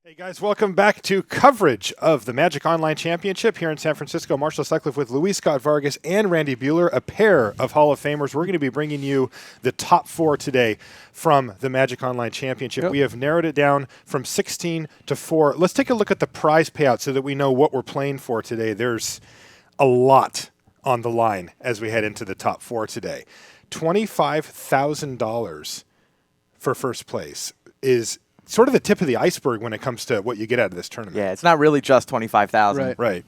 Hey guys, welcome back to coverage of the Magic Online Championship here in San Francisco. Marshall Sutcliffe with Luis Scott Vargas and Randy Buehler, a pair of Hall of Famers. We're going to be bringing you the top four today from the Magic Online Championship. We have narrowed it down from 16 to 4. Let's take a look at the prize payout so that we know what we're playing for today. There's a lot on the line as we head into the top four today. $25,000 for first place is sort of the tip of the iceberg when it comes to what you get out of this tournament. Yeah, it's not really just 25,000. Right.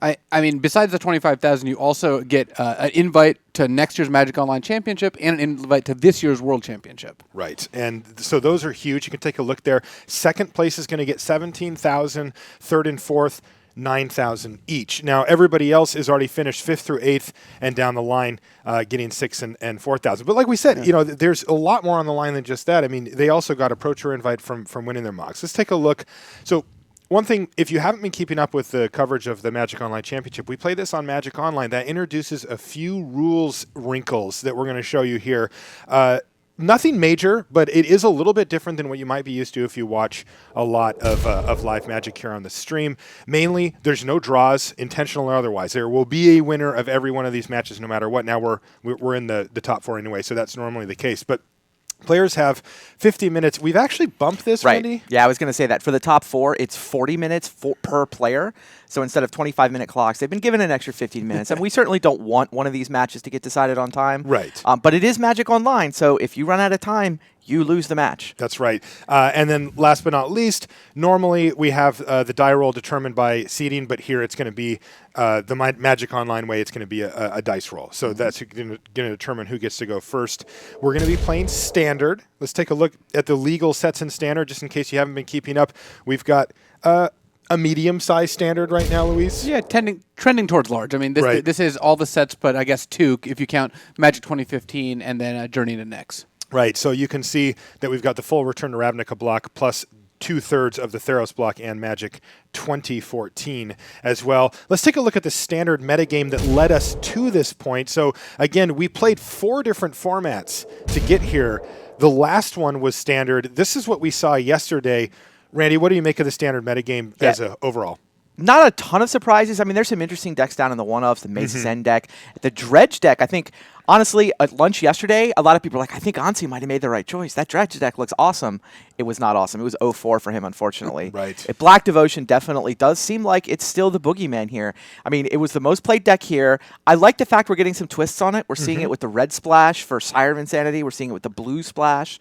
I mean, besides the 25,000, you also get an invite to next year's Magic Online Championship and an invite to this year's World Championship. Right, and so those are huge. You can take a look there. Second place is going to get $17,000. Third and fourth, $9,000 each. Now, everybody else is already finished 5th through 8th and down the line getting $6,000 and $4,000. But like we said, you know, there's a lot more on the line than just that. I mean, they also got a Pro Tour invite from winning their mocks. Let's take a look. So one thing, if you haven't been keeping up with the coverage of the Magic Online Championship, we play this on Magic Online. That introduces a few rules wrinkles that we're going to show you here. Nothing major, but it is a little bit different than what you might be used to if you watch a lot of live Magic here on the stream. Mainly, there's no draws, intentional or otherwise. There will be a winner of every one of these matches no matter what. Now, we're in the top four anyway, so that's normally the case. But players have 50 minutes. We've actually bumped this, Right. Randy? Yeah, I was going to say that. For the top four, it's 40 minutes per player. So instead of 25-minute clocks, they've been given an extra 15 minutes. And we certainly don't want one of these matches to get decided on time. Right. But it is Magic Online, so if you run out of time, you lose the match. That's right. And then last but not least, normally we have the die roll determined by seeding, but here it's going to be the Magic Online way. It's going to be a dice roll. So that's going to determine who gets to go first. We're going to be playing standard. Let's take a look at the legal sets in standard, just in case you haven't been keeping up. We've got a medium-sized standard right now, Luis. Yeah, trending towards large. I mean, this is all the sets, but I guess two if you count Magic 2015 and then Journey to Nyx. Right, so you can see that we've got the full Return to Ravnica block plus 2/3 of the Theros block and Magic 2014 as well. Let's take a look at the standard metagame that led us to this point. So again, we played 4 different formats to get here. The last one was standard. This is what we saw yesterday. Randy, what do you make of the standard metagame as a overall? Not a ton of surprises. I mean, there's some interesting decks down in the one-offs, the Mesa Zen deck. The Dredge deck, I think, honestly, at lunch yesterday, a lot of people were like, I think Ansi might have made the right choice. That Dredge deck looks awesome. It was not awesome. It was 0-4 for him, unfortunately. Right. Black Devotion definitely does seem like it's still the boogeyman here. I mean, it was the most played deck here. I like the fact we're getting some twists on it. We're seeing it with the red splash for Sire of Insanity. We're seeing it with the blue splash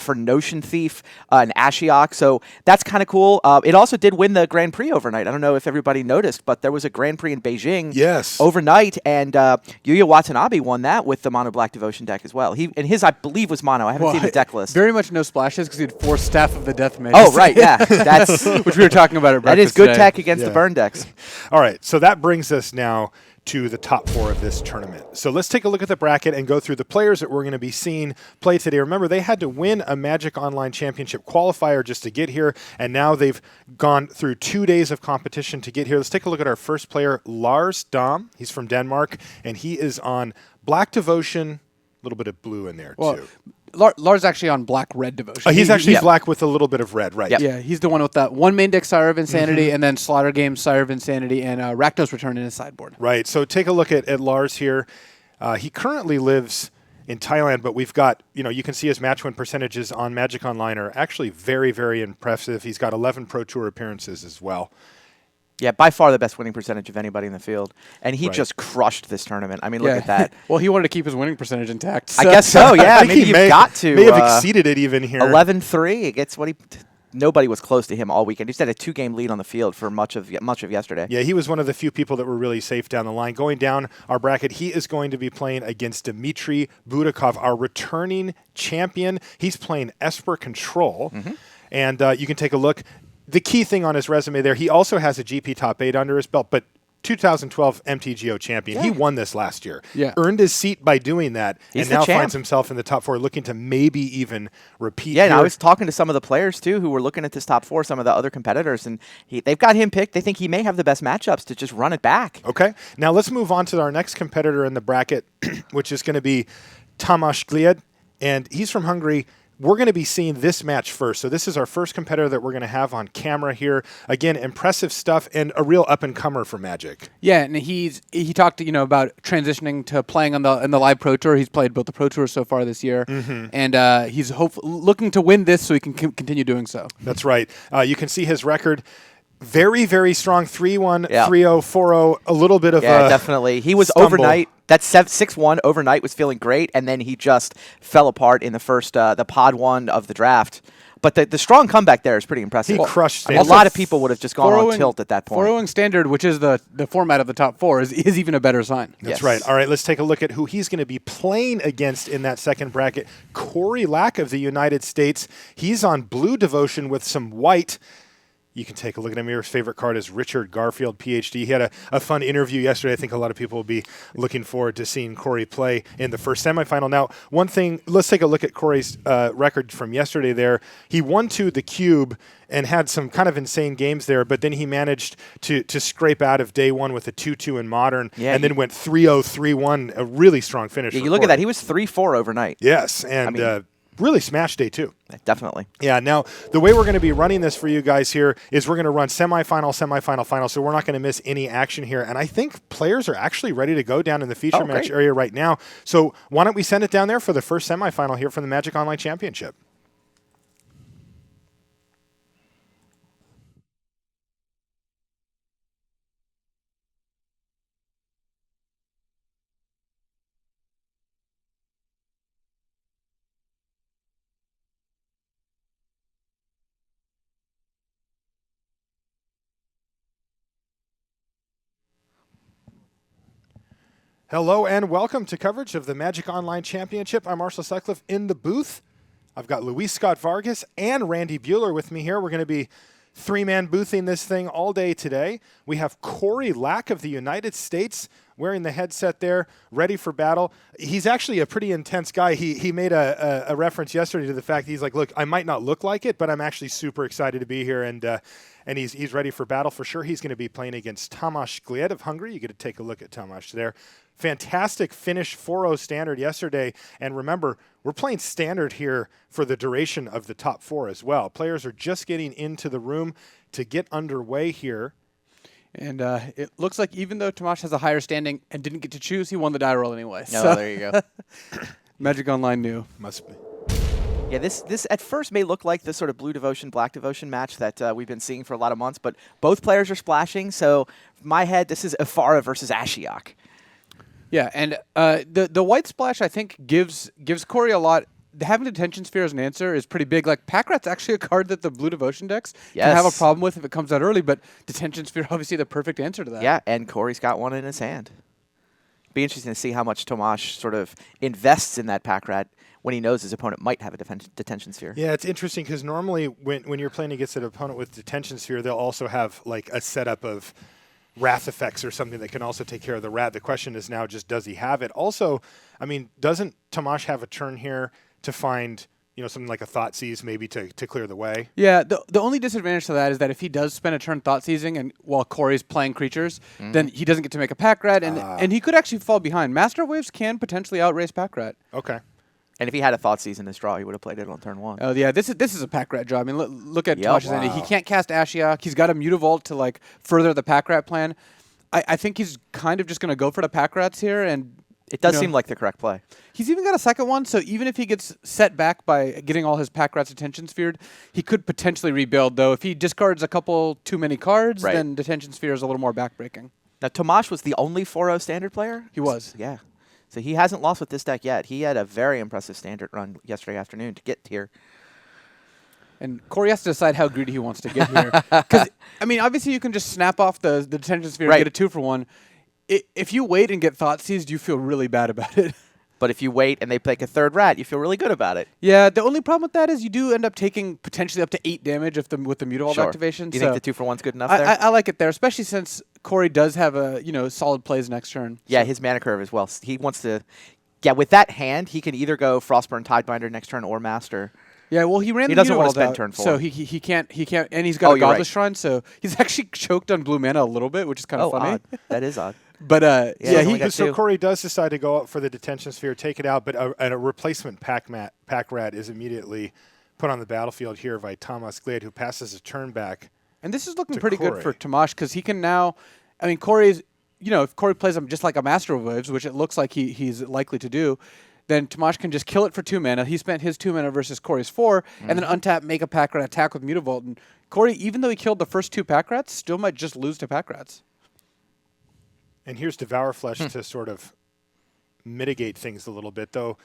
for Notion Thief and Ashiok. So that's kind of cool. It also did win the Grand Prix overnight. I don't know if everybody noticed, but there was a Grand Prix in Beijing overnight, and Yuya Watanabe won that with the Mono Black Devotion deck as well. And his, I believe, was Mono. I haven't seen the deck list. Very much no splashes because he had 4 Staff of the Death Mages. Oh, right, yeah. That's which we were talking about at breakfast That is good today. tech against the burn decks. All right, so that brings us now to the top 4 of this tournament. So let's take a look at the bracket and go through the players that we're going to be seeing play today. Remember, they had to win a Magic Online Championship qualifier just to get here, and now they've gone through 2 days of competition to get here. Let's take a look at our first player, Lars Dam. He's from Denmark, and he is on Black Devotion, a little bit of blue in there, too. Lars actually on Black-Red Devotion. He's actually black with a little bit of red, right? Yep. Yeah, he's the one with that one main deck Sire of Insanity and then Slaughter Game Sire of Insanity and Rakdos Return in his sideboard. Right, so take a look at Lars here. He currently lives in Thailand, but we've got, you can see his match win percentages on Magic Online are actually very, very impressive. He's got 11 Pro Tour appearances as well. Yeah, by far the best winning percentage of anybody in the field. And he just crushed this tournament. I mean, look at that. Well, he wanted to keep his winning percentage intact. I guess so, yeah. Maybe you've got to. May have exceeded it even here. 11-3. It gets what nobody was close to him all weekend. He just had a 2-game lead on the field for much of yesterday. Yeah, he was one of the few people that were really safe down the line. Going down our bracket, he is going to be playing against Dmitry Budakov, our returning champion. He's playing Esper Control. And you can take a look. The key thing on his resume there, he also has a GP top 8 under his belt, but 2012 MTGO champion. Yeah. He won this last year. Yeah. Earned his seat by doing that, He's and now champ. finds himself in the top 4, looking to maybe even repeat. Yeah, and I was talking to some of the players, too, who were looking at this top 4, some of the other competitors, and they've got him picked. They think he may have the best matchups to just run it back. Okay. Now let's move on to our next competitor in the bracket, which is going to be Tamas Glied, and he's from Hungary. we're going to be seeing this match first. So this is our first competitor that we're going to have on camera here. Again, impressive stuff and a real up-and-comer for Magic. Yeah, and he talked about transitioning to playing on the live Pro Tour. He's played both the Pro Tours so far this year, and he's looking to win this so he can continue doing so. That's right. You can see his record. Very, very strong 3-1, 3-0, 4-0, a little bit of definitely. He was stumble. overnight. That 6-1 overnight was feeling great, and then he just fell apart in the first, the pod one of the draft. But the strong comeback there is pretty impressive. He crushed I mean, a lot of people would have just gone on tilt at that point. 4-0 standard, which is the format of the top four, is even a better sign. That's right. All right, let's take a look at who he's going to be playing against in that second bracket. Cory Lack of the United States. He's on blue devotion with some white. You can take a look at him here. His favorite card is Richard Garfield, PhD. He had a fun interview yesterday. I think a lot of people will be looking forward to seeing Cory play in the first semifinal. Now, one thing, let's take a look at Cory's record from yesterday there. He won to the cube and had some kind of insane games there, but then he managed to scrape out of day one with a 2-2 in Modern, and then went 3-0, 3-1, a really strong finish. Yeah, you look at that. He was 3-4 overnight. Yes, and really smashed day two. Definitely. Yeah, now the way we're going to be running this for you guys here is we're going to run semifinal, semifinal, final, so we're not going to miss any action here. And I think players are actually ready to go down in the feature match area right now. So why don't we send it down there for the first semifinal here from the Magic Online Championship. Hello and welcome to coverage of the Magic Online Championship. I'm Marshall Sutcliffe in the booth. I've got Luis Scott Vargas and Randy Bueller with me here. We're going to be three-man boothing this thing all day today. We have Cory Lack of the United States wearing the headset there, ready for battle. He's actually a pretty intense guy. He made a reference yesterday to the fact that he's like, look, I might not look like it, but I'm actually super excited to be here, and he's ready for battle for sure. He's going to be playing against Tamas Glied of Hungary. You get to take a look at Tamas there. Fantastic finish 4-0 standard yesterday. And remember, we're playing standard here for the duration of the top four as well. Players are just getting into the room to get underway here. And it looks like even though Tamas has a higher standing and didn't get to choose, he won the die roll anyway. No, so there you go. Magic Online knew. Must be. Yeah, this at first may look like the sort of blue devotion, black devotion match that we've been seeing for a lot of months, but both players are splashing. So in my head, this is Ifara versus Ashiok. Yeah, and the white splash, I think, gives Cory a lot. Having Detention Sphere as an answer is pretty big. Like, Pack-Rat's actually a card that the blue devotion decks can have a problem with if it comes out early, but Detention Sphere obviously the perfect answer to that. Yeah, and Cory's got one in his hand. Be interesting to see how much Tamas sort of invests in that Pack-Rat when he knows his opponent might have a Detention Sphere. Yeah, it's interesting because normally when you're playing against an opponent with Detention Sphere, they'll also have like a setup of wrath effects or something that can also take care of the rat. The question is now just does he have it? Also, I mean, doesn't Tamas have a turn here to find, something like a Thoughtseized maybe to clear the way? Yeah, the only disadvantage to that is that if he does spend a turn Thoughtseizing and while Cory's playing creatures, then he doesn't get to make a Pack-Rat, and he could actually fall behind. Master Waves can potentially outrace Pack-Rat. Okay. And if he had a Thoughtseize in his draw, he would have played it on turn one. Oh, yeah, this is a Pack-Rat draw. I mean, look at Tamas's ending. He can't cast Ashiok. He's got a Mutavault to, like, further the Pack-Rat plan. I think he's kind of just going to go for the Pack-Rats here, and it does seem like the correct play. He's even got a second one, so even if he gets set back by getting all his Pack-Rats Detention Sphered, he could potentially rebuild, though. If he discards a couple too many cards, then Detention Sphere is a little more backbreaking. Now, Tamas was the only 4-0 standard player? He was. Yeah. So he hasn't lost with this deck yet. He had a very impressive standard run yesterday afternoon to get here. And Cory has to decide how greedy he wants to get here. Because, I mean, obviously you can just snap off the Detention Sphere and get a 2-for-1. If you wait and get Thoughtseized, you feel really bad about it. But if you wait and they pick a third rat, you feel really good about it. Yeah, the only problem with that is you do end up taking potentially up to 8 damage with the Mutavault activation. Do you think the 2-for-1's good enough there? I like it there, especially since Cory does have a solid plays next turn. Yeah, his mana curve as well. He wants to. Yeah, with that hand, he can either go Frostburn Tidebinder next turn or Master. Yeah, well, he ran. He the doesn't want to spend out, turn 4, so he can't, and he's got a Godless Shrine, so he's actually choked on blue mana a little bit, which is kind of funny. Odd. That is odd. But so Cory does decide to go up for the detention sphere, take it out, but a replacement pack rat is immediately put on the battlefield here by Tamas Glied, who passes a turn back. And this is looking pretty good for Tamas because he can now. I mean, Cory's. If Cory plays him just like a Master of Waves, which it looks like he's likely to do, then Tamas can just kill it for 2 mana. He spent his 2 mana versus Cory's 4, and then untap, make a pack rat, attack with Mutavault. And Cory, even though he killed the first 2 pack rats, still might just lose to pack rats. And here's Devour Flesh to sort of mitigate things a little bit, though.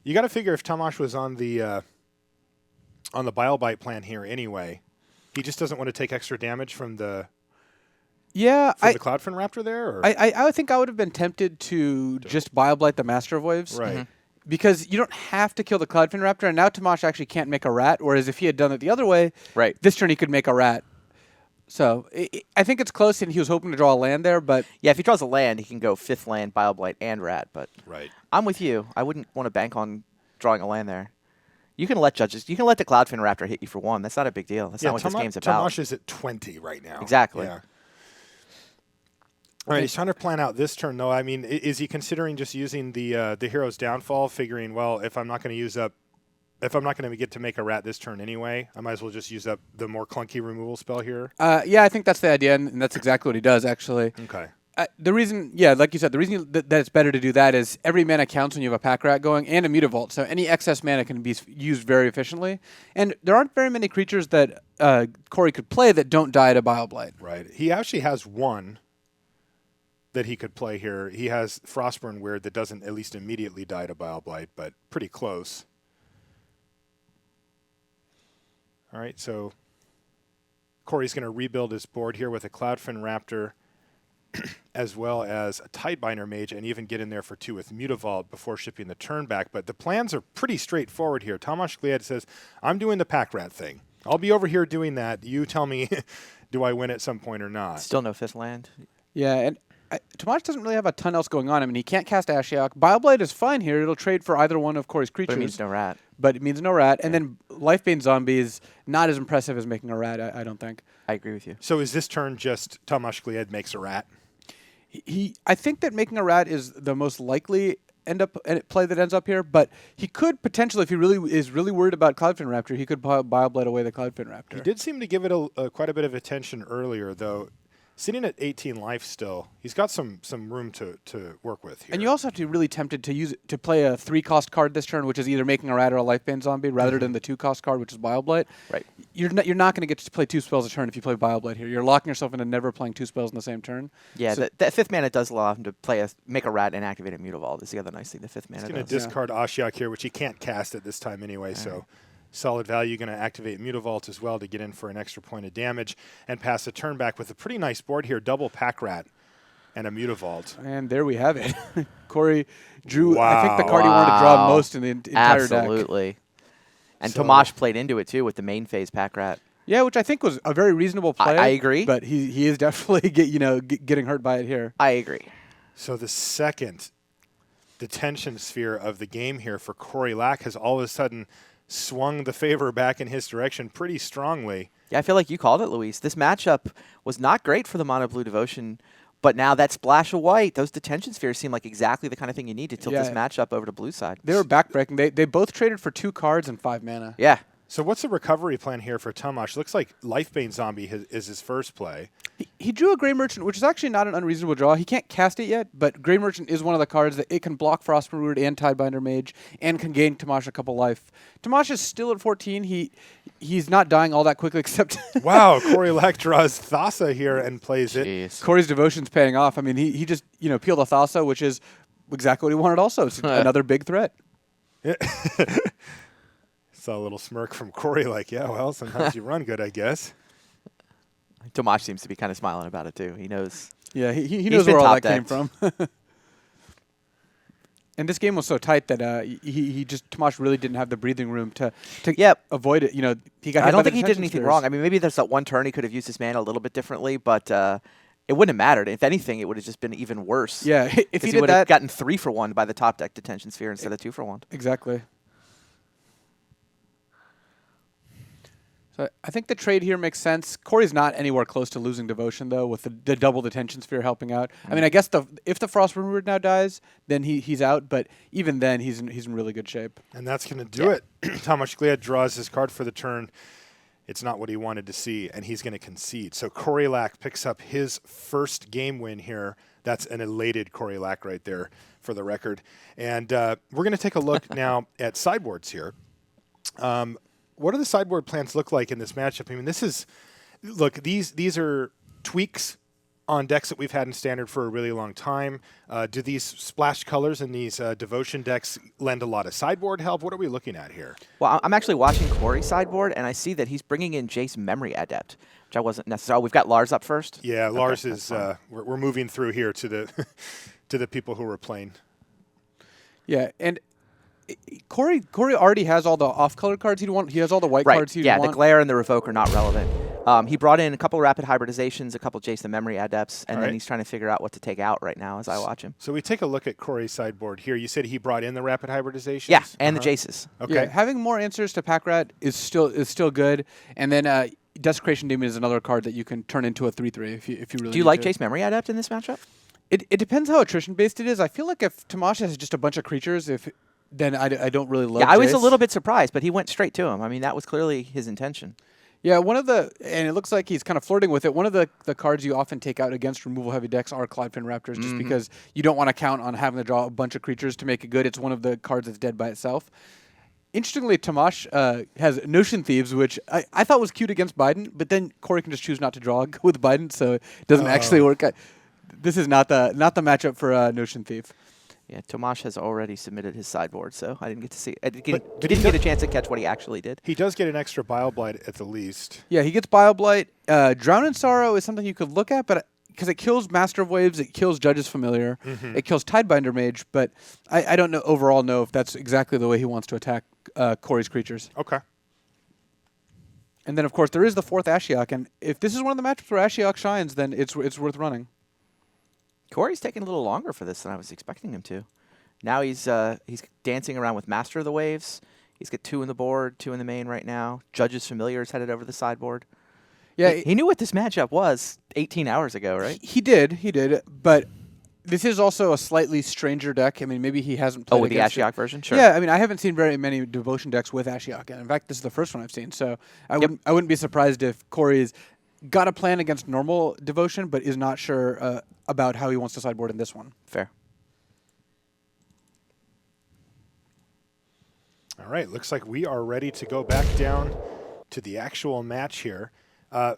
You got to figure if Tamas was on the Bilebite plan here anyway, he just doesn't want to take extra damage from the the Cloudfin Raptor there. Or? I think I would have been tempted to just Bioblight the Master of Waves, right? Because you don't have to kill the Cloudfin Raptor, and now Tamas actually can't make a rat. Whereas if he had done it the other way, this turn he could make a rat. So I think it's close, and he was hoping to draw a land there. But yeah, if he draws a land, he can go 5th land, Bioblight, and rat. But I'm with you. I wouldn't want to bank on drawing a land there. You can let judges. You can let the Cloudfin Raptor hit you for 1. That's not a big deal. That's not what this game's about. Tamas is at 20 right now. Exactly. Yeah. All right, he's trying to plan out this turn, though. I mean, is he considering just using the Hero's Downfall, figuring, well, if I'm not going to get to make a rat this turn anyway, I might as well just use up the more clunky removal spell here? Yeah, I think that's the idea, and that's exactly what he does, actually. Okay. The reason, like you said, the reason that it's better to do that is every mana counts when you have a pack rat going and a Mutavault, so any excess mana can be used very efficiently. And there aren't very many creatures that Cory could play that don't die to Bioblight. Right. He actually has one that he could play here. He has Frostburn Weird that doesn't at least immediately die to Bioblight, but pretty close. All right, so Cory's going to rebuild his board here with a Cloudfin Raptor as well as a Tidebinder Mage, and even get in there for 2 with Mutavault before shipping the turn back. But the plans are pretty straightforward here. Tamas Glied says, I'm doing the pack rat thing. I'll be over here doing that. You tell me, do I win at some point or not? Still no 5th land. Yeah, and Tamas doesn't really have a ton else going on. I mean, he can't cast Ashiok. Bioblight is fine here. It'll trade for either one of Cory's creatures. But it means no rat. But it means no rat. And then Lifebane Zombie is not as impressive as making a rat, I don't think. I agree with you. So is this turn just Tamas Glied makes a rat? I think that making a rat is the most likely play that ends up here, but he could potentially, if he is really worried about Cloudfin Raptor, he could Bioblight away the Cloudfin Raptor. He did seem to give it quite a bit of attention earlier, though. Sitting at 18 life still, he's got some room to work with here. And you also have to be really tempted to play a 3-cost card this turn, which is either making a rat or a Lifebane Zombie, rather than the 2-cost card, which is Bioblight. Right. You're not going to get to play 2 spells a turn if you play Bioblight here. You're locking yourself into never playing 2 spells in the same turn. Yeah, so that 5th mana does allow him to make a rat and activate a Mutavault. That's the other nice thing the 5th mana does. He's going to discard Ashiok here, which he can't cast at this time anyway, so solid value. Going to activate Mutavault as well to get in for an extra point of damage and pass a turn back with a pretty nice board here. Double Pack Rat and a Mutavault. And there we have it. Cory drew, I think, the card he wanted to draw most in the entire deck. Absolutely. And Tamas played into it, too, with the main phase Pack Rat. Yeah, which I think was a very reasonable play. I agree. But he is definitely getting hurt by it here. I agree. So the second detention sphere of the game here for Cory Lack has all of a sudden swung the favor back in his direction pretty strongly. Yeah, I feel like you called it, Luis. This matchup was not great for the Mono Blue Devotion, but now that splash of white, those detention spheres seem like exactly the kind of thing you need to tilt this matchup over to blue side. They were backbreaking. They both traded for 2 cards and 5 mana. Yeah. So what's the recovery plan here for Tamas? Looks like Lifebane Zombie is his first play. He drew a Grey Merchant, which is actually not an unreasonable draw. He can't cast it yet, but Grey Merchant is one of the cards that it can block Frostburn Weird and Tidebinder Mage and can gain Tamas a couple life. Tamas is still at 14. He's not dying all that quickly, except... Wow, Cory Lack draws Thassa here and plays it. Cory's Devotion's paying off. I mean, he just peeled a Thassa, which is exactly what he wanted also. It's another big threat. Saw a little smirk from Cory like, yeah, well, sometimes you run good, I guess. Tamas seems to be kind of smiling about it, too. He knows. Yeah, he knows where all that came from. And this game was so tight that Tamas really didn't have the breathing room to avoid it. He got. I don't think he did anything wrong. I mean, maybe there's that one turn he could have used his mana a little bit differently, but it wouldn't have mattered. If anything, it would have just been even worse. Yeah, if he would have gotten 3 for 1 by the top deck detention sphere instead of 2 for 1. Exactly. So I think the trade here makes sense. Cory's not anywhere close to losing Devotion, though, with the double detention sphere helping out. I mean, I guess if the Frost Rumored now dies, then he's out, but even then, he's in really good shape. And that's going to do it. Tamas Glied draws his card for the turn. It's not what he wanted to see, and he's going to concede. So Cory picks up his first game win here. That's an elated Cory right there for the record. And we're going to take a look now at sideboards here. What do the sideboard plans look like in this matchup? I mean, these are tweaks on decks that we've had in Standard for a really long time. Do these splash colors in these Devotion decks lend a lot of sideboard help? What are we looking at here? Well, I'm actually watching Cory's sideboard, and I see that he's bringing in Jace Memory Adept, which I wasn't necessarily. Oh, we've got Lars up first? Yeah, okay, Lars is, we're moving through here to the to the people who were playing. Yeah, and Cory already has all the off-color cards he'd want. He has all the white cards he'd want. Yeah, the Glare and the Revoke are not relevant. He brought in a couple Rapid Hybridizations, a couple Jace the Memory Adepts, and then he's trying to figure out what to take out right now as I watch him. So we take a look at Cory's sideboard here. You said he brought in the Rapid Hybridizations? Yeah, and the Jaces. Okay. Yeah, having more answers to Pack Rat is still good. And then Desecration Demon is another card that you can turn into a 3/3 if you really. Do you like Jace Memory Adept in this matchup? It depends how attrition-based it is. I feel like if Tamas has just a bunch of creatures, then I don't really love. Yeah, I was a Jace. little bit surprised, but he went straight to him. I mean, that was clearly his intention. Yeah, and it looks like he's kind of flirting with it. One of the cards you often take out against removal-heavy decks are Cloudfin Raptors, just because you don't want to count on having to draw a bunch of creatures to make it good. It's one of the cards that's dead by itself. Interestingly, Tamas has Notion Thieves, which I thought was cute against Biden, but then Cory can just choose not to draw with Biden, so it doesn't actually work. This is not the matchup for Notion Thief. Yeah, Tamas has already submitted his sideboard, so I didn't get to see. He didn't get a chance to catch what he actually did. He does get an extra Bile-Blight at the least. Yeah, he gets Bile-Blight. Drown in Sorrow is something you could look at, but because it kills Master of Waves, it kills Judge's Familiar, it kills Tidebinder Mage, but I don't know if that's exactly the way he wants to attack Cory's creatures. Okay. And then, of course, there is the 4th Ashiok, and if this is one of the matchups where Ashiok shines, then it's worth running. Cory's taking a little longer for this than I was expecting him to. Now he's dancing around with Master of the Waves. He's got 2 in the board, 2 in the main right now. Judge's Familiar is headed over the sideboard. Yeah, he knew what this matchup was 18 hours ago, right? He did. But this is also a slightly stranger deck. I mean, maybe he hasn't played with the Ashiok it. version? Sure. Yeah, I mean, I haven't seen very many Devotion decks with Ashiok. And in fact, this is the first one I've seen. So I wouldn't be surprised if Cory's got a plan against normal Devotion, but is not sure about how he wants to sideboard in this one. Fair. All right, looks like we are ready to go back down to the actual match here.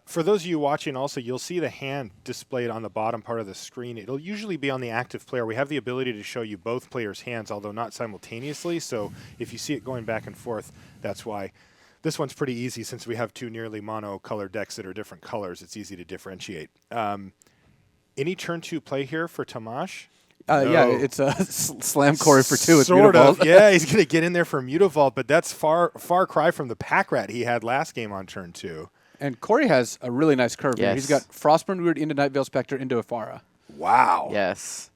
For those of you watching also, you'll see the hand displayed on the bottom part of the screen. It'll usually be on the active player. We have the ability to show you both players' hands, although not simultaneously. So if you see it going back and forth, that's why. This one's pretty easy since we have 2 nearly mono-color decks that are different colors. It's easy to differentiate. Any turn 2 play here for Tamas? No. Yeah, it's a slam Cory for 2. It's sort Mutavault. of. Yeah, he's going to get in there for Mutavault, but that's far cry from the Pack Rat he had last game on turn 2. And Cory has a really nice curve here. Yes. He's got Frostburn Weird into Night Veil Spectre into Afara. Wow. Yes.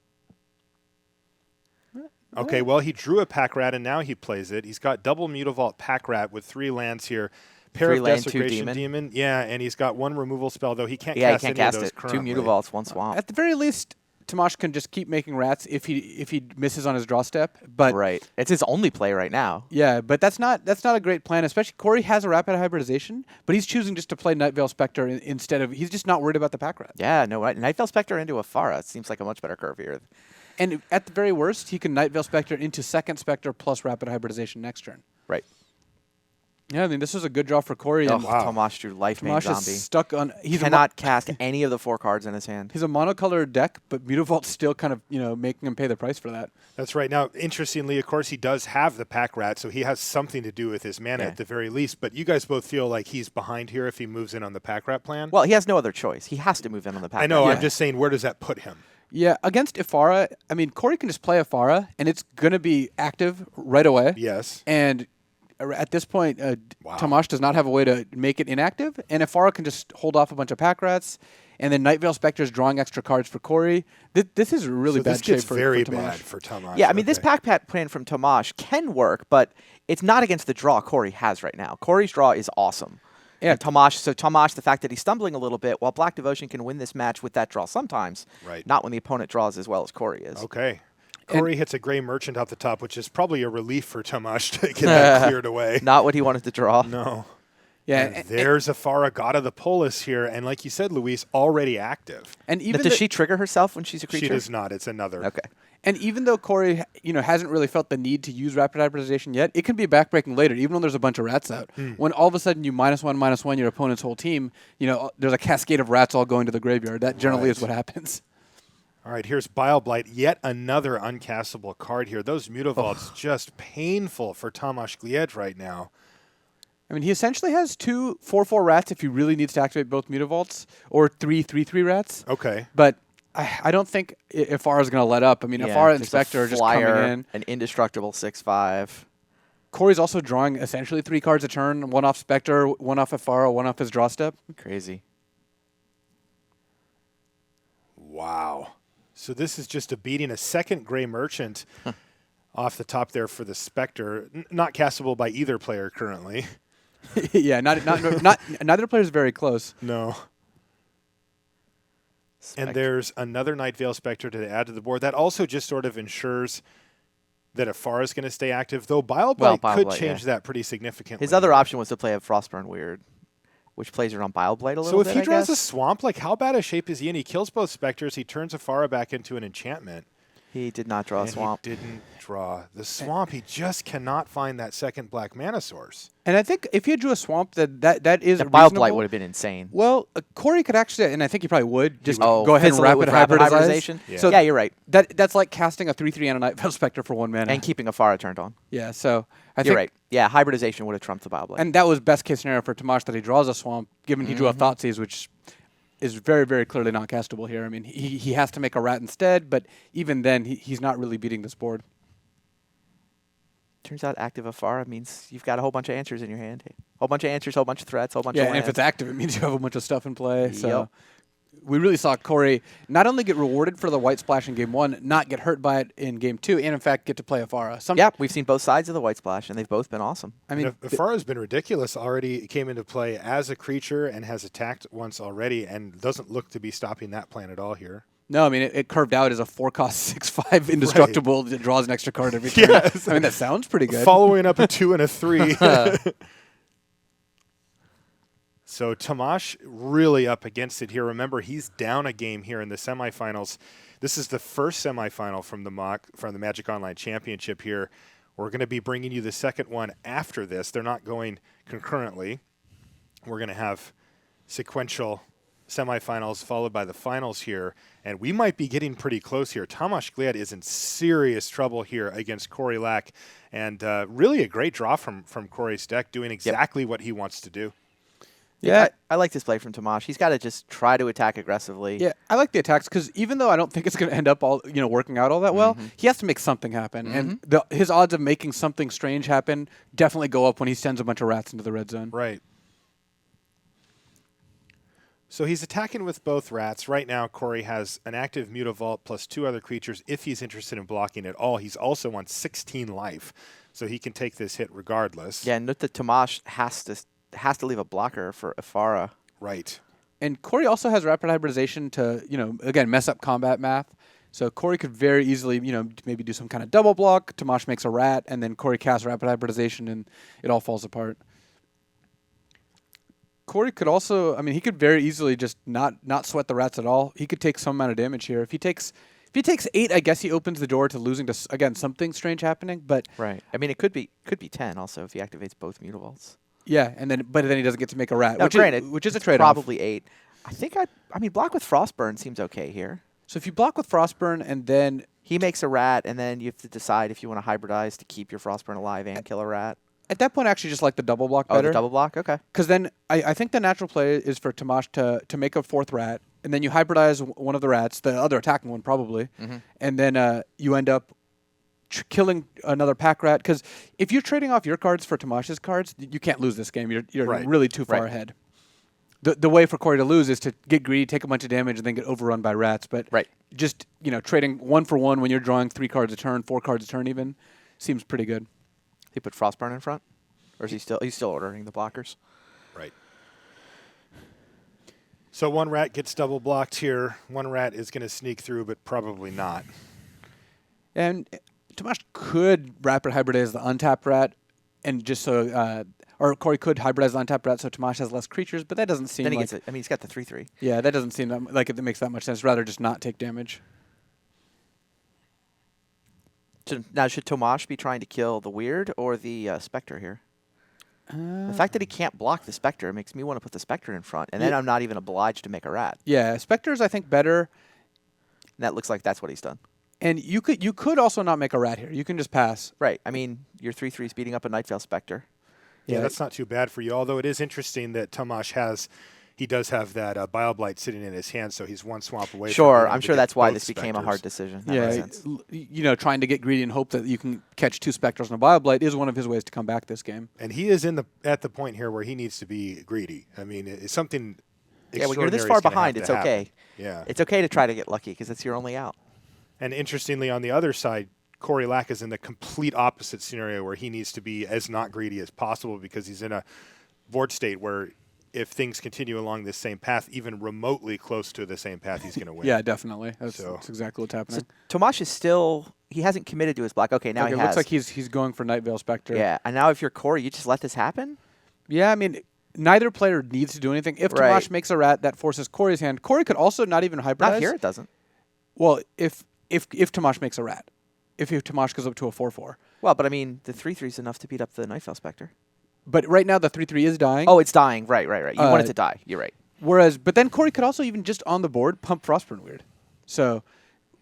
Okay, well, he drew a Pack Rat, and now he plays it. He's got double Mutavault Pack Rat with 3 lands here. Pair 3 of land, 2 Desecration demon. Yeah, and he's got 1 removal spell, though he can't Yeah, cast he can't any cast of those it. currently. 2 Mutavaults, 1 Swamp. At the very least, Tamas can just keep making rats if he misses on his draw step. But Right. It's his only play right now. yeah, but that's not a great plan. Especially Cory has a Rapid Hybridization, but he's choosing just to play Night Veil Spectre instead of. He's just not worried about the Pack Rat. Yeah, no, right. Night Veil Spectre into Afara. It seems like a much better curve here. And at the very worst, he can Night Veil Spectre into 2nd Spectre plus Rapid Hybridization next turn. Right. Yeah, I mean, this was a good draw for Cory. Oh, And wow. Tamas drew Life Main Tamas Zombie. is stuck on. He Cannot cast any of the 4 cards in his hand. He's a monocolored deck, but Mutavault's still kind of making him pay the price for that. That's right. Now, interestingly, of course, he does have the Pack Rat, so he has something to do with his mana at the very least. But you guys both feel like he's behind here if he moves in on the Pack Rat plan? Well, he has no other choice. He has to move in on the pack. I know. Yeah. I'm just saying, where does that put him? Yeah, against Ifara, I mean, Cory can just play Ifara, and it's going to be active right away. Yes. And at this point, Wow. Tamas does not have a way to make it inactive, and Ifara can just hold off a bunch of Pack Rats, and then Night Veil Spectre is drawing extra cards for Cory. This is really So bad this shape gets for very Tamas. bad for Tamas. Yeah, I mean, this Okay. pack plan from Tamas can work, but it's not against the draw Cory has right now. Cory's draw is awesome. Yeah. And Tamas, the fact that he's stumbling a little bit, while Black Devotion can win this match with that draw sometimes, not when the opponent draws as well as Cory is. Okay. Cory hits a Gray Merchant out the top, which is probably a relief for Tamas to get that cleared away. Not what he wanted to draw. No. Yeah, and there's Afara, God of the Polis here, and like you said, Luis, already active. And even does she trigger herself when she's a creature? She does not. It's another. Okay. And even though Cory, hasn't really felt the need to use rapid hybridization yet, it can be backbreaking later, even when there's a bunch of rats out. When all of a sudden you -1/-1 your opponent's whole team, there's a cascade of rats all going to the graveyard. That generally is what happens. All right, here's Bile Blight, yet another uncastable card here. Those Mutavaults just painful for Tamas Glied right now. I mean, he essentially has 2 4/4 rats if he really needs to activate both Mutavaults, or 3 3/3 rats. Okay. But I don't think Afara's going to let up. I mean, Afara and Spectre are just coming in. An indestructible 6/5. Cory's also drawing essentially 3 cards a turn, 1 off Spectre, 1 off Afara, 1 off his draw step. Crazy. Wow. So this is just beating a second Gray Merchant off the top there for the Spectre. Not castable by either player currently. Yeah, neither player is very close. No. And there's another Night Veil Spectre to add to the board. That also just sort of ensures that Afara is going to stay active, though Bile Blight could change that pretty significantly. His other option was to play a Frostburn Weird, which plays around Bile Blight a little bit, So if he draws a Swamp, like how bad a shape is he in? He kills both Spectres. He turns Afara back into an enchantment. He did not draw a Swamp. He didn't draw the Swamp. He just cannot find that second black mana source. And I think if he drew a Swamp, that is the Bile Blight would have been insane. Well, Cory could actually, and I think he probably would, just go ahead and rapid hybridization. Yeah. So, yeah, you're right. That's like casting a 3/3 and a Night Veil Spectre for 1 mana. And keeping Afara turned on. Yeah, so I think you're right. Yeah, hybridization would have trumped the Bile Blight. And that was best case scenario for Tamas, that he draws a Swamp, given he drew a Thoughtseize, which is very, very clearly not castable here. I mean, he has to make a rat instead, but even then, he's not really beating this board. Turns out active Afara means you've got a whole bunch of answers in your hand. Whole bunch of answers, whole bunch of threats, whole bunch of lands. Yeah, and if it's active, it means you have a bunch of stuff in play. So we really saw Cory not only get rewarded for the white splash in Game 1, not get hurt by it in Game 2, and in fact get to play Afara. Yeah, we've seen both sides of the white splash, and they've both been awesome. I mean, Afara's been ridiculous already. It came into play as a creature and has attacked once already, and doesn't look to be stopping that plan at all here. No, I mean, it curved out as a 4-cost 6/5 indestructible that draws an extra card every turn. Yes. I mean, that sounds pretty good. Following up a 2 and a 3. So Tamas really up against it here. Remember, he's down a game here in the semifinals. This is the first semifinal from the Magic Online Championship here. We're going to be bringing you the second one after this. They're not going concurrently. We're going to have sequential semifinals followed by the finals here, and we might be getting pretty close here. Tamas Glied is in serious trouble here against Cory Lack, and really a great draw from Cory's deck, doing exactly what he wants to do. Yeah, I like this play from Tamas. He's got to just try to attack aggressively. Yeah, I like the attacks because even though I don't think it's going to end up all working out all that well, he has to make something happen, and his odds of making something strange happen definitely go up when he sends a bunch of rats into the red zone. Right. So he's attacking with both rats. Right now, Cory has an active Mutavault plus 2 other creatures if he's interested in blocking at all. He's also on 16 life, so he can take this hit regardless. Yeah, note that Tamas has to leave a blocker for Afara. Right. And Cory also has rapid hybridization to, again, mess up combat math. So Cory could very easily, maybe do some kind of double block. Tamas makes a rat, and then Cory casts rapid hybridization, and it all falls apart. Cory could also, he could very easily just not sweat the rats at all. He could take some amount of damage here. If he takes 8, I guess he opens the door to losing to, again, something strange happening. But right. I mean, it could be 10 also if he activates both Mutavaults. Yeah, but then he doesn't get to make a rat, now, which is a trade-off. Probably 8. I mean, block with Frostburn seems okay here. So if you block with Frostburn and then he makes a rat, and then you have to decide if you want to hybridize to keep your Frostburn alive and kill a rat. At that point, I actually just like the double block better. Oh, the double block? Okay. Because then I think the natural play is for Tamas to make a 4th rat, and then you hybridize one of the rats, the other attacking one probably, and then you end up killing another pack rat. Because if you're trading off your cards for Tamas's cards, you can't lose this game. You're really too far ahead. The way for Cory to lose is to get greedy, take a bunch of damage, and then get overrun by rats. But just trading 1 for 1 when you're drawing 3 cards a turn, 4 cards a turn even, seems pretty good. He put Frostburn in front, or is he's still ordering the blockers? Right. So one rat gets double blocked here. One rat is going to sneak through, but probably not. And Tamas could rapid hybridize the untapped rat, and just so, or Cory could hybridize the untapped rat so Tamas has less creatures, but that doesn't seem Then he like. gets it. I mean, he's got the 3/3. Yeah, that doesn't seem like it makes that much sense. Rather just not take damage. Now, should Tamas be trying to kill the Weird or the Spectre here? The fact that he can't block the Spectre makes me want to put the Spectre in front, and then I'm not even obliged to make a rat. Yeah, Spectre's I think better. And that looks like that's what he's done. And you could also not make a rat here. You can just pass. Right. I mean, your 3/3 is beating up a Nightveil Spectre. Yeah, that's not too bad for you. Although it is interesting that Tamas does have that Bile-Blight sitting in his hand, so he's one swamp away. Sure, from I'm to sure get that's why both this became a Spectres. hard decision. That Yeah, makes sense. trying to get greedy and hope that you can catch 2 Spectres and a Bile-Blight is one of his ways to come back this game. And he is at the point here where he needs to be greedy. I mean, it's something. Yeah, when you're this extraordinary far is gonna behind, have it's to happen. okay. Yeah. It's okay to try to get lucky because it's your only out. And interestingly, on the other side, Cory Lack is in the complete opposite scenario where he needs to be as not greedy as possible because he's in a board state where if things continue along this same path, even remotely close to the same path, he's going to win. Yeah, definitely. That's exactly what's happening. So Tamas is still, he hasn't committed to his block. Okay, now he it has. looks like he's going for Nightveil Spectre. Yeah, and now if you're Cory, you just let this happen? Yeah, I mean, neither player needs to do anything. If Right. Tamas makes a rat, that forces Cory's hand. Cory could also not even hybridize. Not here, it doesn't. Well, if Tamas makes a rat. If Tamas goes up to a 4/4. Well, but I mean, the 3/3 is enough to beat up the Nightveil Spectre. But right now the 3/3 is dying. Oh, it's dying. Right. You want it to die. You're right. But then Cory could also even just on the board pump Frostburn Weird. So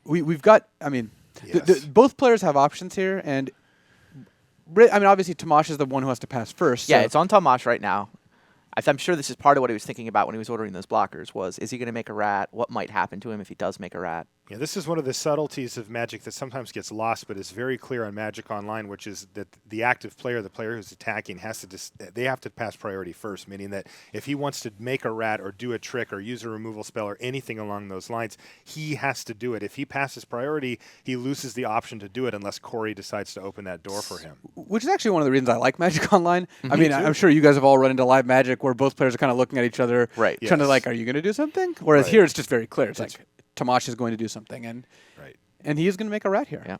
we've got, I mean, Yes. both players have options here. And, I mean, obviously Tamas is the one who has to pass first. Yeah, so it's on Tamas right now. I'm sure this is part of what he was thinking about when he was ordering those blockers was, is he going to make a rat? What might happen to him if he does make a rat? Yeah, this is one of the subtleties of Magic that sometimes gets lost, but is very clear on Magic Online, which is that the active player, the player who's attacking, they have to pass priority first, meaning that if he wants to make a rat or do a trick or use a removal spell or anything along those lines, he has to do it. If he passes priority, he loses the option to do it unless Cory decides to open that door for him. which is actually one of the reasons I like Magic Online. I mean, I'm sure you guys have all run into live Magic where both players are kind of looking at each other, Right. trying to Yes. are you going to do something? Whereas Right. here it's just very clear. It's like Tamas is going to do something, and he is going to make a rat here. Yeah.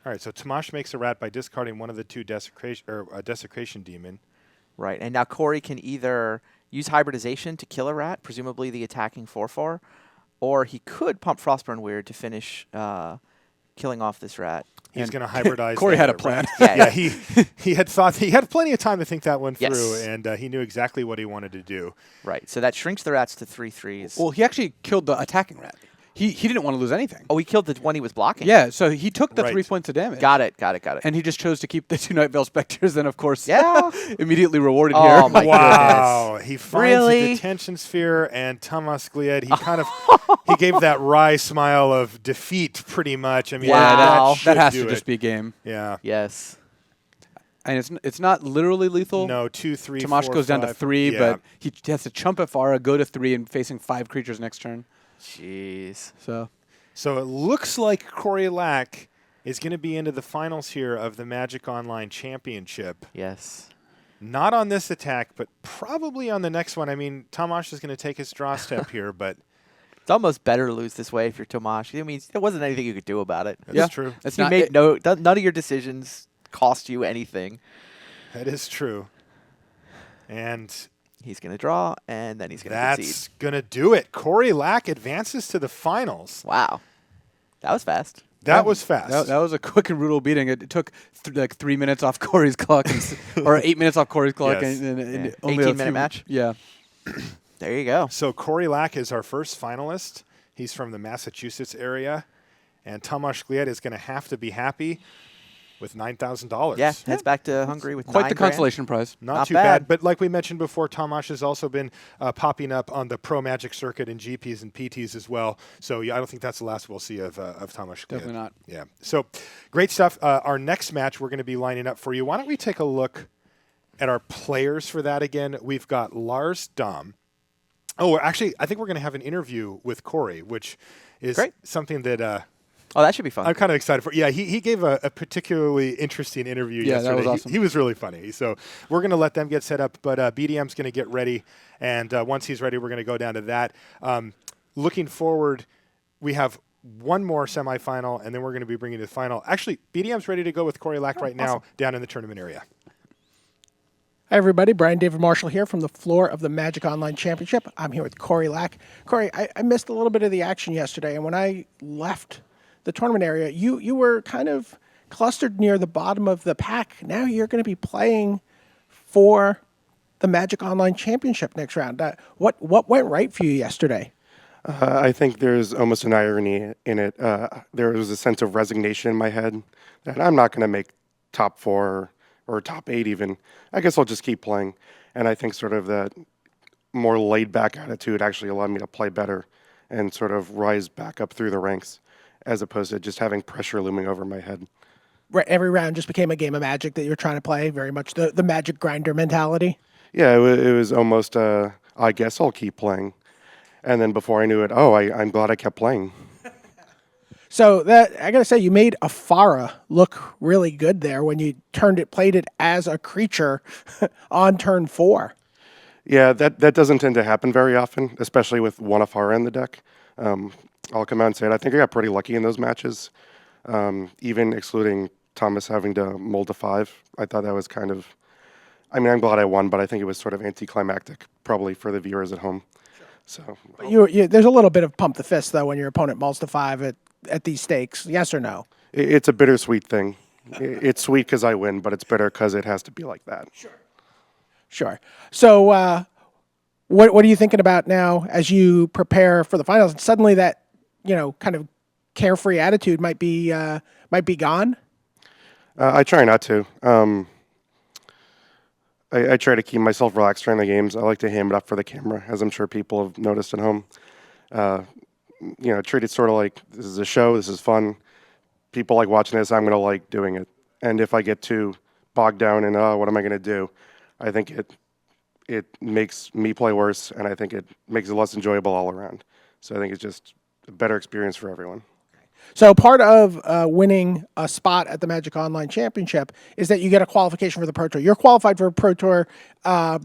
All right, so Tamas makes a rat by discarding one of the 2 Desecration Demon. Right, and now Cory can either use hybridization to kill a rat, presumably the attacking 4/4, or he could pump Frostburn Weird to finish killing off this rat. He's going to hybridize. Cory had a the plan. rat. Yeah, he had plenty of time to think that one through, Yes. and he knew exactly what he wanted to do. Right, so that shrinks the rats to 3/3s. Well, he actually killed the attacking rat. He didn't want to lose anything. Oh, he killed the one he was blocking? Yeah, so he took the Right. 3 points of damage. Got it. And he just chose to keep the 2 Nightveil Spectres, and of course, Yeah. immediately rewarded Oh, here. my Wow, he finds Really? the detention sphere, and Tamas Glied, he kind of he gave that wry smile of defeat, pretty much. I mean, Wow. that, should that has do to it. just be game. Yeah. Yes. And it's not literally lethal. No, 2, 3, Tamas 4, goes down to 5. 3, Yeah. but he has to chump at Farah, go to 3, and facing 5 creatures next turn. Jeez. So it looks like Cory Lack is going to be into the finals here of the Magic Online Championship. Yes. Not on this attack, but probably on the next one. I mean, Tamas is going to take his draw step here, but It's almost better to lose this way if you're Tamas. I mean, there wasn't anything you could do about it. that's true. It's You not, made none of your decisions cost you anything. That is true. And He's going to draw, and then he's going to concede. that's going to do it. Cory Lack advances to the finals. Wow. That was fast. That was fast. That was a quick and brutal beating. It took 3 minutes off Cory's clock, or 8 minutes off Cory's clock, Yes. and Yeah. only a 18-minute few match? Yeah. There you go. So Cory Lack is our first finalist. He's from the Massachusetts area. And Tamas Glied is going to have to be happy with $9,000. Yeah, heads back to Hungary with Quite the $9,000. consolation prize. Not too bad. bad. But like we mentioned before, Tamas has also been popping up on the Pro Magic circuit in GPs and PTs as well. So yeah, I don't think that's the last we'll see of Tamas Glied. Definitely not. Yeah. So great stuff. Our next match we're going to be lining up for you. Why don't we take a look at our players for that again? We've got Lars Dom. Oh, actually, I think we're going to have an interview with Cory, which is Great. something that Oh, that should be fun. I'm kind of excited for. Yeah, he gave a particularly interesting interview yesterday. That was awesome. He was really funny. So we're going to let them get set up, but BDM's going to get ready, and once he's ready, we're going to go down to that. Looking forward, we have one more semifinal, and then we're going to be bringing to the final. Actually, BDM's ready to go with Cory Lack right now down in the tournament area. Hi, everybody. Brian David Marshall here from the floor of the Magic Online Championship. I'm here with Cory Lack. Cory, I missed a little bit of the action yesterday, and when I left the tournament area, you were kind of clustered near the bottom of the pack. Now you're going to be playing for the Magic Online Championship next round. What went right for you yesterday? I think there's almost an irony in it. There was a sense of resignation in my head that I'm not going to make top 4 or top 8 even. I guess I'll just keep playing. And I think sort of that more laid-back attitude actually allowed me to play better and sort of rise back up through the ranks as opposed to just having pressure looming over my head. Every round just became a game of Magic that you're trying to play, very much the Magic grinder mentality? Yeah, it was almost, I guess I'll keep playing. And then before I knew it, I'm glad I kept playing. So that I gotta say, you made Afara look really good there when you played it as a creature on turn 4. Yeah, that doesn't tend to happen very often, especially with one Afara in the deck. I'll come out and say it. I think I got pretty lucky in those matches, even excluding Tamas having to mold to 5. I thought that was kind of. I mean, I'm glad I won, but I think it was sort of anticlimactic, probably for the viewers at home. So But there's a little bit of pump the fist though when your opponent mulls to 5 at these stakes. Yes or no? It's a bittersweet thing. It's sweet because I win, but it's bitter because it has to be like that. Sure. So what are you thinking about now as you prepare for the finals? And suddenly that kind of carefree attitude might be gone. I try not to. I try to keep myself relaxed during the games. I like to ham it up for the camera, as I'm sure people have noticed at home. Treat it sort of like this is a show, this is fun. People like watching this, I'm going to like doing it. And if I get too bogged down in, what am I going to do? I think it makes me play worse, and I think it makes it less enjoyable all around. So I think it's just a better experience for everyone. So part of winning a spot at the Magic Online Championship is that you get a qualification for the Pro Tour. You're qualified for a Pro Tour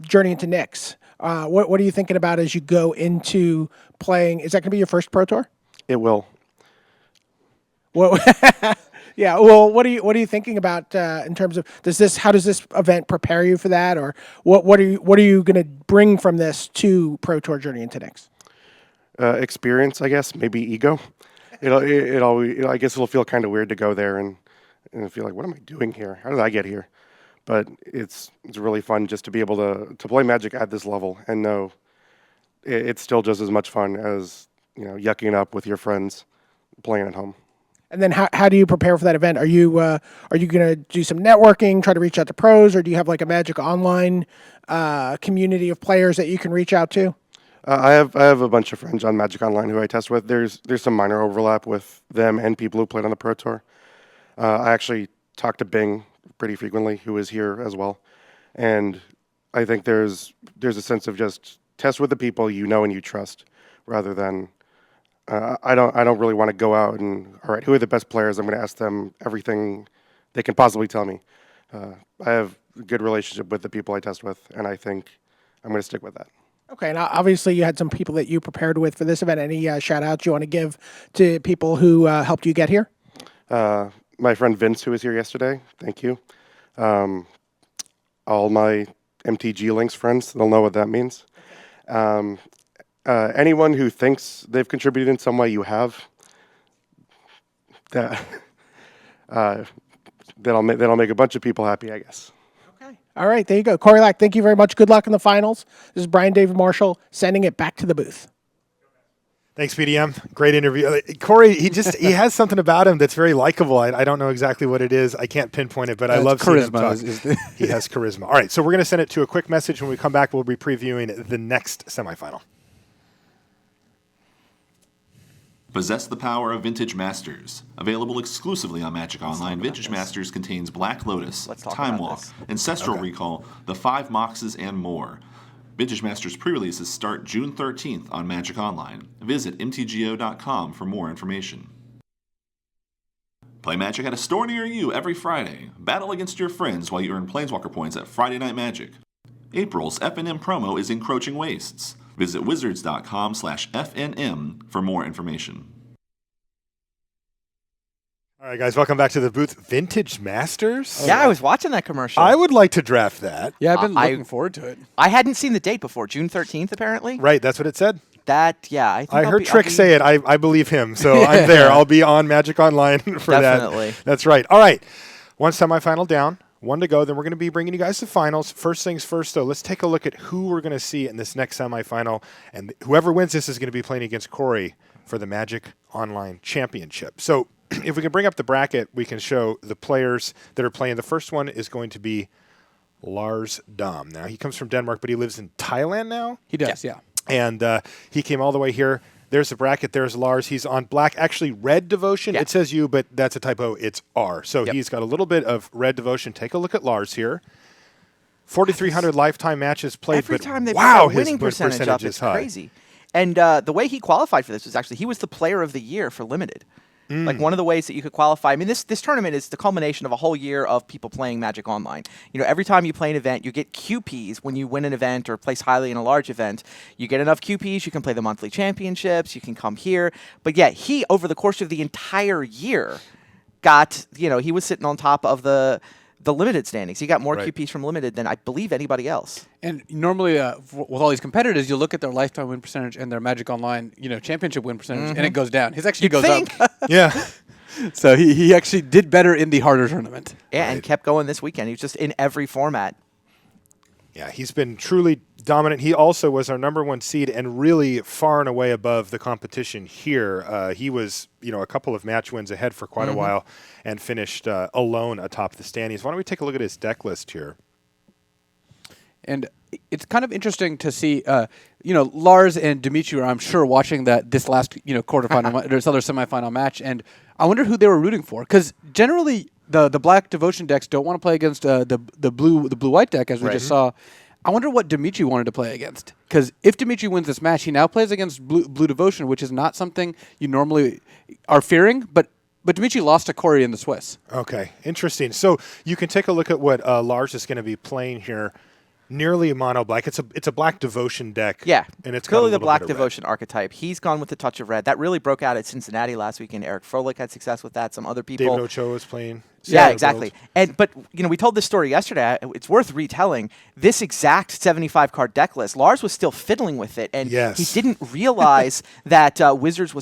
journey into Knicks. What are you thinking about as you go into playing? Is that going to be your first Pro Tour? It will. Well, yeah. Well, what are you thinking about in terms of how does this event prepare you for that, or what are you going to bring from this to Pro Tour journey into Knicks? Experience, I guess. Maybe ego. I guess it'll feel kind of weird to go there and feel like, what am I doing here? How did I get here? But it's really fun just to be able to play Magic at this level and know it's still just as much fun as yucking up with your friends playing at home. And then how do you prepare for that event? Are you going to do some networking, try to reach out to pros, or do you have like a Magic Online community of players that you can reach out to? I have a bunch of friends on Magic Online who I test with. There's some minor overlap with them and people who played on the Pro Tour. I actually talk to Bing pretty frequently, who is here as well, and I think there's a sense of just test with the people you know and you trust, rather than I don't really want to go out and all right, who are the best players? I'm going to ask them everything they can possibly tell me. I have a good relationship with the people I test with, and I think I'm going to stick with that. Okay, now obviously you had some people that you prepared with for this event. Any shout-outs you want to give to people who helped you get here? My friend Vince, who was here yesterday, thank you. All my MTG Links friends, they'll know what that means. Anyone who thinks they've contributed in some way, you have. That'll make a bunch of people happy, I guess. All right, there you go. Cory Lack, thank you very much. Good luck in the finals. This is Brian David Marshall sending it back to the booth. Thanks, BDM. Great interview. Cory, he has something about him that's very likable. I don't know exactly what it is. I can't pinpoint it, but I love seeing him talk. He has charisma. All right, so we're going to send it to a quick message. When we come back, we'll be previewing the next semifinal. Possess the power of Vintage Masters. Available exclusively on Magic Online, Vintage Masters contains Black Lotus, Time Walk, Ancestral Recall, the 5 Moxes, and more. Vintage Masters pre-releases start June 13th on Magic Online. Visit mtgo.com for more information. Play Magic at a store near you every Friday. Battle against your friends while you earn Planeswalker points at Friday Night Magic. April's FNM promo is Encroaching Wastes. Visit wizards.com/FNM for more information. All right, guys, welcome back to the booth. Vintage Masters? Yeah, I was watching that commercial. I would like to draft that. Yeah, I've been looking forward to it. I hadn't seen the date before. June 13th, apparently. Right, that's what it said. Yeah. I think I heard Trick say it. I believe him, so I'm there. I'll be on Magic Online for Definitely. that. That's right. All right, one semifinal down, one to go. Then we're going to be bringing you guys to finals. First things first, though, let's take a look at who we're going to see in this next semifinal. And whoever wins this is going to be playing against Cory for the Magic Online Championship. So if we can bring up the bracket, we can show the players that are playing. The first one is going to be Lars Dam. Now, he comes from Denmark, but he lives in Thailand now. He does, yeah. And he came all the way here. There's the bracket. There's Lars. He's on black, actually red devotion. Yeah. It says U, but that's a typo. It's R. So he's got a little bit of red devotion. Take a look at Lars here. 4,300 lifetime matches played. Every but time they wow, put that winning his percentage up, is it's high. crazy. And the way he qualified for this was actually he was the player of the year for Limited. Like one of the ways that you could qualify. I mean, this tournament is the culmination of a whole year of people playing Magic Online. You know, every time you play an event, you get QPs when you win an event or place highly in a large event. You get enough QPs, you can play the monthly championships, you can come here. But yeah, he, over the course of the entire year, got, he was sitting on top of the Limited standings. He got more QPs from Limited than I believe anybody else. And normally, with all these competitors, you look at their lifetime win percentage and their Magic Online, championship win percentage, and it goes down. His actually goes up. Yeah. So he actually did better in the harder tournament. Yeah, and kept going this weekend. He was just in every format. Yeah, he's been truly dominant. He also was our #1 seed and really far and away above the competition here. He was, a couple of match wins ahead for quite a while and finished alone atop the standings. Why don't we take a look at his deck list here? And it's kind of interesting to see, Lars and Dimitri are, I'm sure, watching this last, quarterfinal, this other semifinal match, and I wonder who they were rooting for, because generally the black devotion decks don't want to play against the blue-white deck, as we just saw. I wonder what Dimitri wanted to play against, because if Dimitri wins this match, he now plays against blue devotion, which is not something you normally are fearing, but Dimitri lost to Cory in the Swiss. Okay, interesting. So you can take a look at what Lars is going to be playing here. Nearly mono black. It's a black devotion deck. Yeah, and it's clearly got a the little black bit of devotion archetype. He's gone with the touch of red. That really broke out at Cincinnati last weekend. Eric Froelich had success with that. Some other people. David Ochoa was playing. Yeah, exactly. But we told this story yesterday. It's worth retelling. This exact 75 card deck list, Lars was still fiddling with it, and he didn't realize that Wizards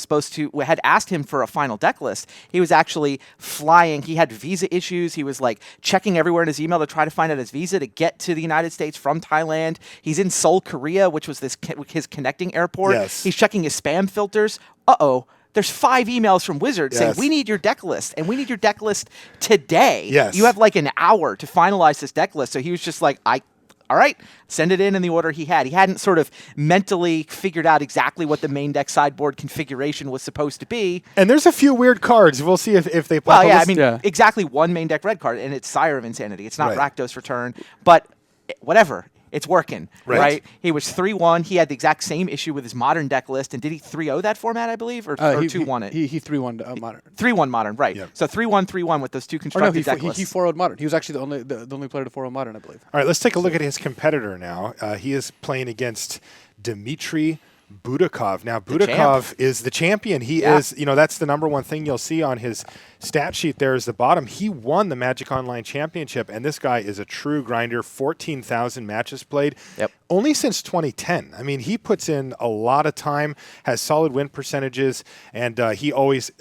had asked him for a final deck list. He was actually flying. He had visa issues. He was checking everywhere in his email to try to find out his visa to get to the United States from Thailand. He's in Seoul, Korea, which was his connecting airport. Yes. He's checking his spam filters. There's 5 emails from Wizards saying, we need your deck list, and we need your deck list today. Yes. You have an hour to finalize this deck list. So he was just all right, send it in the order he had. He hadn't sort of mentally figured out exactly what the main deck sideboard configuration was supposed to be. And there's a few weird cards. We'll see if they pop up. Exactly one main deck red card, and it's Sire of Insanity. It's not Rakdos Return, but whatever. It's working, right? He was 3-1. He had the exact same issue with his modern deck list. And did he 3-0 that format, I believe? Or 2-1 it? He 3-1 modern. 3-1 modern, right. Yep. So 3-1 with those two constructed deck lists. He 4-0'd modern. He was actually the only player to 4-0 modern, I believe. All right, let's take a look at his competitor now. He is playing against Dmitry Budakov. Now, Budakov is the champion. He is, that's the #1 thing you'll see on his stat sheet there is the bottom. He won the Magic Online Championship, and this guy is a true grinder. 14,000 matches played. Yep. Only since 2010. I mean, he puts in a lot of time, has solid win percentages, and he always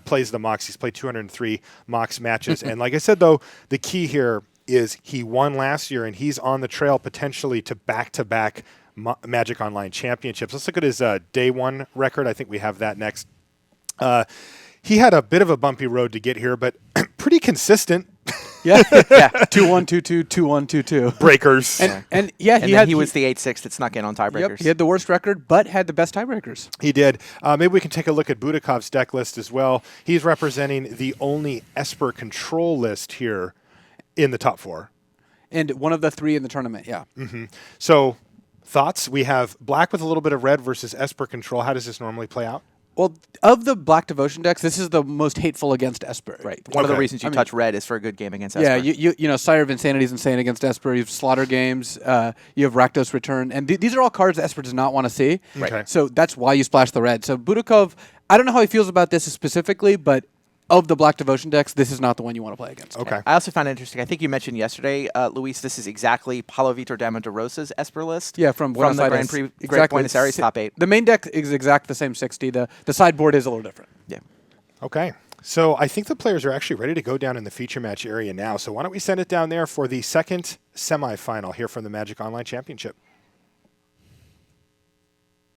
plays the Mox. He's played 203 Mox matches. And like I said, though, the key here is he won last year, and he's on the trail potentially to back-to-back Magic Online Championships. Let's look at his day one record. I think we have that next. He had a bit of a bumpy road to get here, but pretty consistent. Yeah. 2-1, 2-2, 2-1, 2-2. Breakers. And he was the 8-6 that snuck in on tiebreakers. Yep, he had the worst record, but had the best tiebreakers. He did. Maybe we can take a look at Budakov's deck list as well. He's representing the only Esper control list here in the top 4. And one of the 3 in the tournament, yeah. Mm-hmm. So, thoughts? We have black with a little bit of red versus Esper control. How does this normally play out? Well, of the Black Devotion decks, this is the most hateful against Esper. Right. One of the Okay. reasons you touch red is for a good game against Yeah, Esper. you know, Sire of Insanity is insane against Esper. You have Slaughter Games. You have Rakdos Return. And these are all cards Esper does not want to see. Okay. So that's why you splash the red. So Budakov, I don't know how he feels about this specifically, but of the Black Devotion decks, this is not the one you want to play against. Okay. I also found it interesting. I think you mentioned yesterday, Luis, this is exactly Paulo Vitor Damaderosa's Esper list. Yeah, from Buenos the Aires. Grand Prix, Great Buenos Aires top 8. The main deck is exact the same 60. The sideboard is a little different. Yeah. Okay. So I think the players are actually ready to go down in the feature match area now. So why don't we send it down there for the second semifinal here from the Magic Online Championship.